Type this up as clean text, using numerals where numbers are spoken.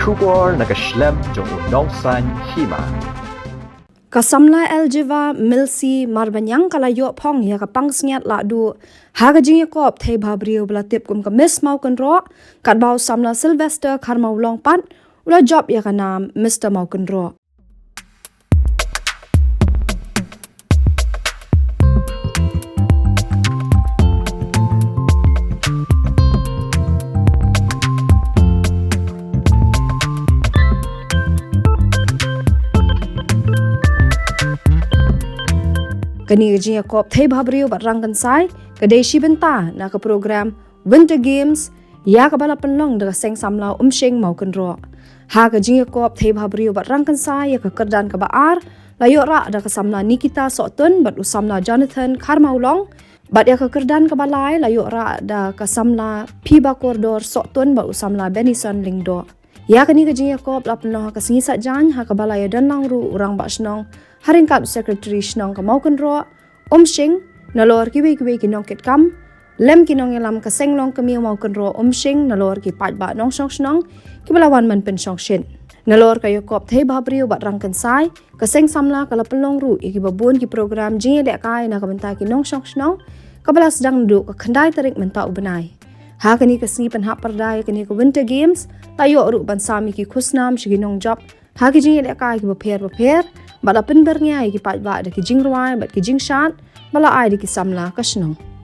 Kubor nakaslem jong unongsan Hima. Samla Elgiva milsi marbanyang kalayo pong ya kapang sngiat la du haga jing yakop thei bhabriu bla tip kum ka miss Mawkynroh kat bau Samla Sylvester khar mau long pat ula job ya kana Mr Mawkynroh. Kani gajing yakop thei bhabriu bat rangkan sai kadeshi benta na ka program Winter Games ya ka bala penlong da seng Samla Mawkynroh. Ha gajing yakop thei bhabriu bat rangkan sai ya ka kerdan ka baar layo ra da ka Samla Nikita Sotun bat Samla Jonathan Kharmaulong bat ya ka kerdan ka balai layo ra da ka Samla Piba Kordor Sotun bat Samla Benison Lingdo. Ya kani gajing yakop la penlong ka singisat jan ha ka balai dan langru urang ba snong haringkat secretary snong ka Mawkynroh Shing nalor kiwi kinong kit kam lem kinong yalam ka senglong kami Mawkynroh Shing nalor ki pat ba nong song snong ki balawan man pen song shin nalor ka yakop thei bhabriu bat rangkan sai ka seng Samla kala penlong ru ki babun ki program jing le kai na ka benta ki nong song snong ka bala sedang du ka khandai tarik menta ubenai ha kani ka singi pen hap perdai kani ka Winter Games tayo ru ban sami ki khusnam shiginong job ha ki jing le kai ki bapher bala pen berngai ki pat ba da ki jing ruai bat ki jing shat bala ai di ki Samla ka snong.